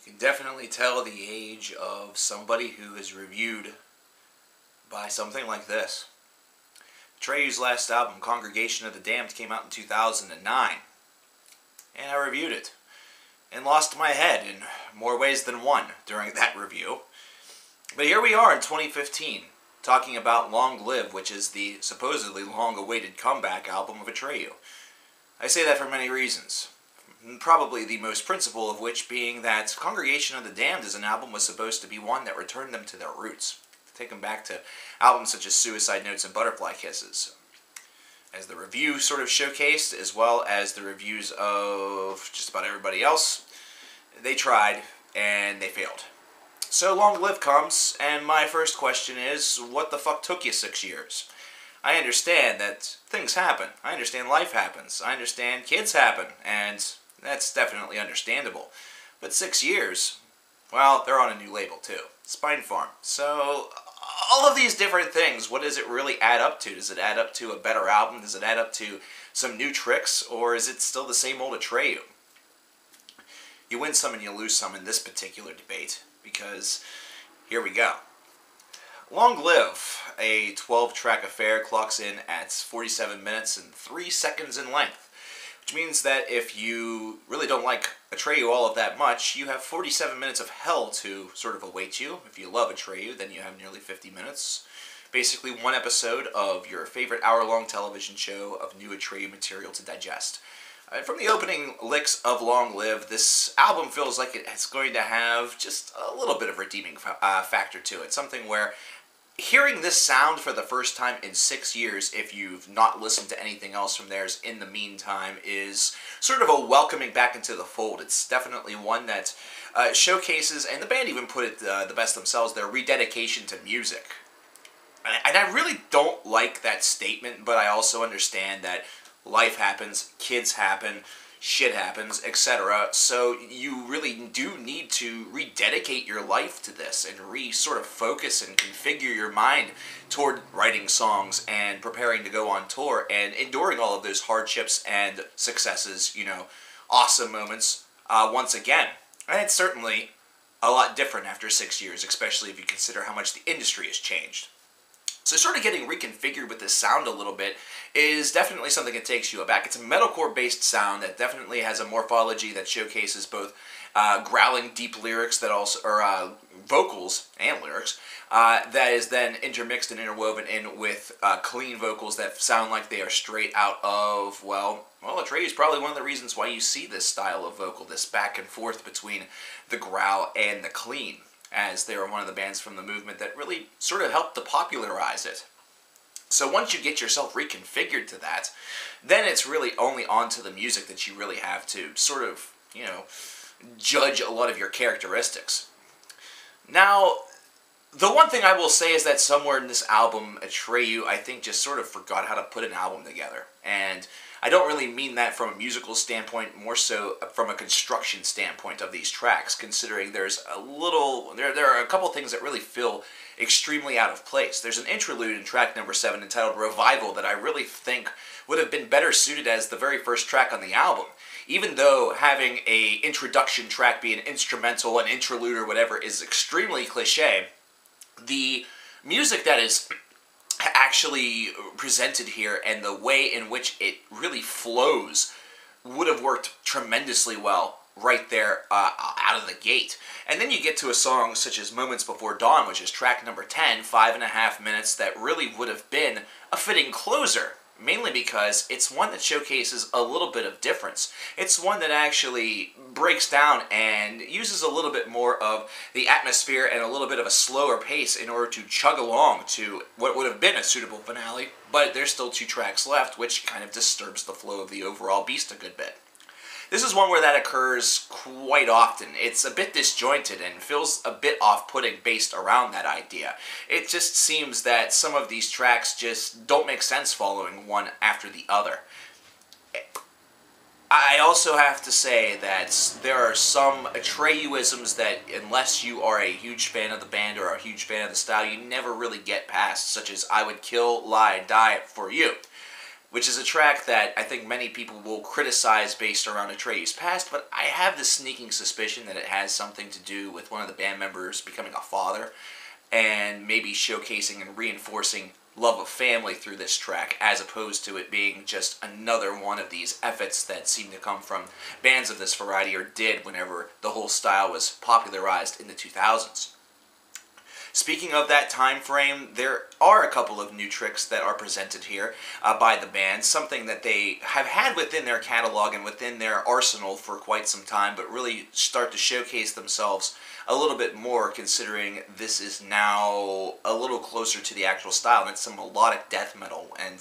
You can definitely tell the age of somebody who is reviewed by something like this. Atreyu's last album, Congregation of the Damned, came out in 2009, and I reviewed it, and lost my head in more ways than one during that review. But here we are in 2015, talking about Long Live, which is the supposedly long-awaited comeback album of Atreyu. I say that for many reasons. Probably the most principal of which being that Congregation of the Damned as an album was supposed to be one that returned them to their roots. Take them back to albums such as Suicide Notes and Butterfly Kisses. As the review sort of showcased, as well as the reviews of just about everybody else, they tried and they failed. So Long Live comes, and my first question is, what the fuck took you 6 years? I understand that things happen. I understand life happens. I understand kids happen, and that's definitely understandable. But 6 years, well, they're on a new label too, Spine Farm. So all of these different things, what does it really add up to? Does it add up to a better album? Does it add up to some new tricks? Or is it still the same old Atreyu? You win some and you lose some in this particular debate, because here we go. Long Live, a 12-track affair, clocks in at 47 minutes and 3 seconds in length. Which means that if you really don't like Atreyu all of that much, you have 47 minutes of hell to sort of await you. If you love Atreyu, then you have nearly 50 minutes. Basically one episode of your favorite hour-long television show of new Atreyu material to digest. From the opening licks of Long Live, this album feels like it's going to have just a little bit of redeeming factor to it. Something where hearing this sound for the first time in 6 years, if you've not listened to anything else from theirs in the meantime, is sort of a welcoming back into the fold. It's definitely one that showcases, and the band even put it the best themselves, their rededication to music. And I really don't like that statement, but I also understand that life happens, kids happen, shit happens, etc. So you really do need to rededicate your life to this and sort of focus and configure your mind toward writing songs and preparing to go on tour and enduring all of those hardships and successes, you know, awesome moments once again. And it's certainly a lot different after 6 years, especially if you consider how much the industry has changed. So sort of getting reconfigured with this sound a little bit is definitely something that takes you aback. It's a metalcore-based sound that definitely has a morphology that showcases both growling deep lyrics that also, or vocals and lyrics, that is then intermixed and interwoven in with clean vocals that sound like they are straight out of, well, Atreyu is probably one of the reasons why you see this style of vocal, this back and forth between the growl and the clean, as they were one of the bands from the movement that really sort of helped to popularize it. So once you get yourself reconfigured to that, then it's really only onto the music that you really have to sort of, you know, judge a lot of your characteristics. Now, the one thing I will say is that somewhere in this album, Atreyu, I think, just sort of forgot how to put an album together. And I don't really mean that from a musical standpoint, more so from a construction standpoint of these tracks, considering there's a little, there are a couple things that really feel extremely out of place. There's an interlude in track number 7 entitled Revival that I really think would have been better suited as the very first track on the album. Even though having a introduction track be an instrumental, an interlude, or whatever is extremely cliche, the music that is actually presented here and the way in which it really flows would have worked tremendously well right there out of the gate. And then you get to a song such as Moments Before Dawn, which is track number 10, 5.5 minutes, that really would have been a fitting closer. Mainly because it's one that showcases a little bit of difference. It's one that actually breaks down and uses a little bit more of the atmosphere and a little bit of a slower pace in order to chug along to what would have been a suitable finale, but there's still 2 tracks left, which kind of disturbs the flow of the overall beast a good bit. This is one where that occurs quite often. It's a bit disjointed and feels a bit off-putting based around that idea. It just seems that some of these tracks just don't make sense following one after the other. I also have to say that there are some Atreyuisms that, unless you are a huge fan of the band or a huge fan of the style, you never really get past, such as I would kill, lie, die for you. which is a track that I think many people will criticize based around Atreyu's past, but I have the sneaking suspicion that it has something to do with one of the band members becoming a father, and maybe showcasing and reinforcing love of family through this track, as opposed to it being just another one of these efforts that seem to come from bands of this variety, or did whenever the whole style was popularized in the 2000s. Speaking of that time frame, there are a couple of new tricks that are presented here by the band, something that they have had within their catalog and within their arsenal for quite some time, but really start to showcase themselves a little bit more, considering this is now a little closer to the actual style, and it's some melodic death metal. And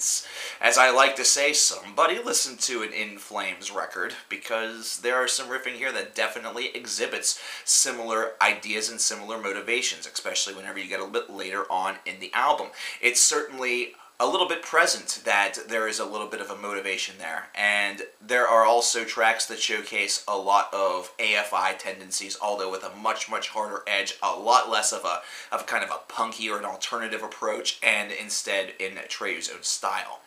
as I like to say, somebody listen to an In Flames record, because there are some riffing here that definitely exhibits similar ideas and similar motivations, especially whenever you get a little bit later on in the album. It's certainly a little bit present that there is a little bit of a motivation there, and there are also tracks that showcase a lot of AFI tendencies, although with a much harder edge, a lot less of a kind of a punky or an alternative approach, and instead in Atreyu's own style.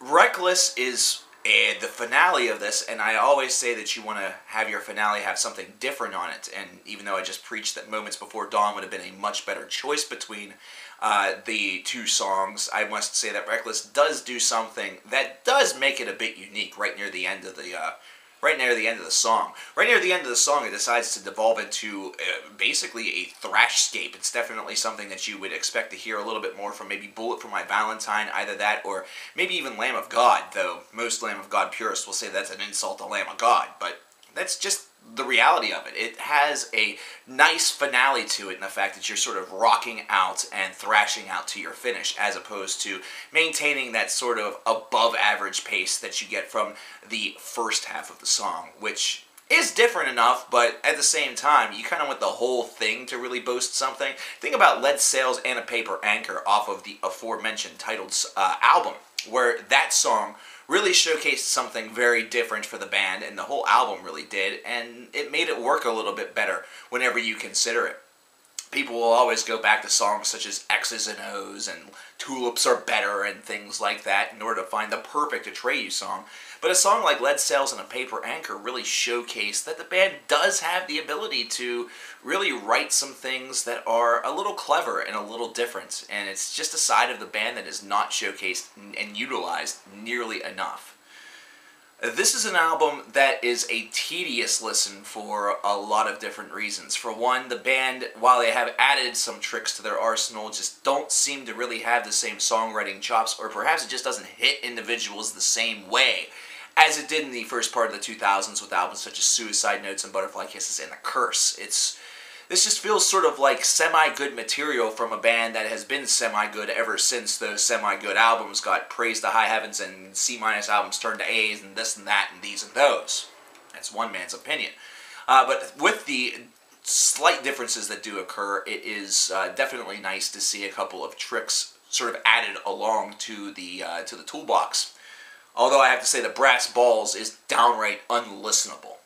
Reckless is the finale of this, and I always say that you want to have your finale have something different on it, and even though I just preached that Moments Before Dawn would have been a much better choice between the two songs, I must say that Reckless does do something that does make it a bit unique right near the end of the song. Right near the end of the song, it decides to devolve into basically a thrashscape. It's definitely something that you would expect to hear a little bit more from maybe Bullet for My Valentine, either that or maybe even Lamb of God, though most Lamb of God purists will say that's an insult to Lamb of God, but that's just the reality of it. It has a nice finale to it in the fact that you're sort of rocking out and thrashing out to your finish, as opposed to maintaining that sort of above average pace that you get from the first half of the song, which is different enough, but at the same time, you kind of want the whole thing to really boast something. Think about Lead Sails and a Paper Anchor off of the aforementioned titled album, where that song really showcased something very different for the band, and the whole album really did, and it made it work a little bit better whenever you consider it. People will always go back to songs such as X's and O's and Tulips Are Better and things like that in order to find the perfect Atreyu song, but a song like Lead Sails and a Paper Anchor really showcased that the band does have the ability to really write some things that are a little clever and a little different, and it's just a side of the band that is not showcased and utilized nearly enough. This is an album that is a tedious listen for a lot of different reasons. For one, the band, while they have added some tricks to their arsenal, just don't seem to really have the same songwriting chops, or perhaps it just doesn't hit individuals the same way as it did in the first part of the 2000s with albums such as Suicide Notes and Butterfly Kisses and The Curse. This just feels sort of like semi-good material from a band that has been semi-good ever since those semi-good albums got praised to high heavens and C- albums turned to A's and this and that and these and those. That's one man's opinion. But with the slight differences that do occur, it is definitely nice to see a couple of tricks sort of added along to the toolbox. Although I have to say that Brass Balls is downright unlistenable.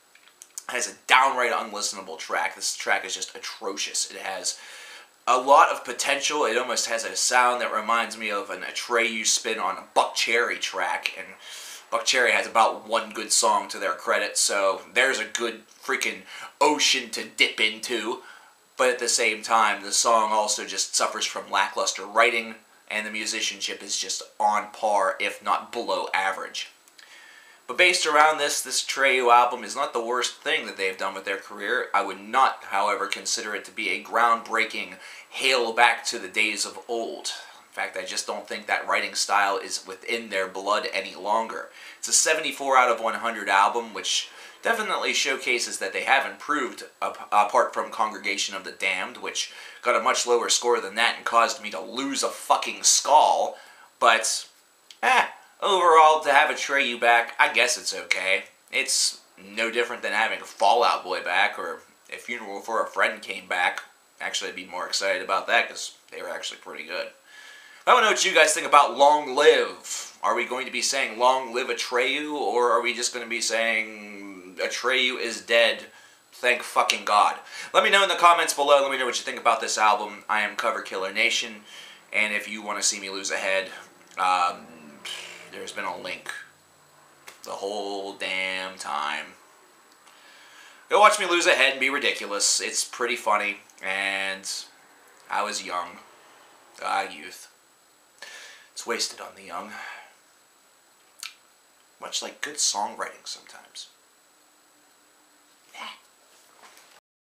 It has a downright unlistenable track. This track is just atrocious. It has a lot of potential. It almost has a sound that reminds me of an Atreyu spin on a Buck Cherry track, and Buck Cherry has about one good song to their credit, so there's a good freaking ocean to dip into. But at the same time, the song also just suffers from lackluster writing, and the musicianship is just on par, if not below average. But based around this Atreyu album is not the worst thing that they've done with their career. I would not, however, consider it to be a groundbreaking hail back to the days of old. In fact, I just don't think that writing style is within their blood any longer. It's a 74 out of 100 album, which definitely showcases that they have improved, apart from Congregation of the Damned, which got a much lower score than that and caused me to lose a fucking skull. But, overall, to have Atreyu back, I guess it's okay. It's no different than having Fall Out Boy back, or if Funeral for a Friend came back. Actually, I'd be more excited about that, because they were actually pretty good. I want to know what you guys think about Long Live. Are we going to be saying Long Live Atreyu, or are we just going to be saying Atreyu is dead? Thank fucking God. Let me know in the comments below. Let me know what you think about this album. I am CoverkillerNation, and if you want to see me lose a head, There's been a link the whole damn time. Go watch me lose a head and be ridiculous. It's pretty funny, and I was young. Youth. It's wasted on the young. Much like good songwriting sometimes.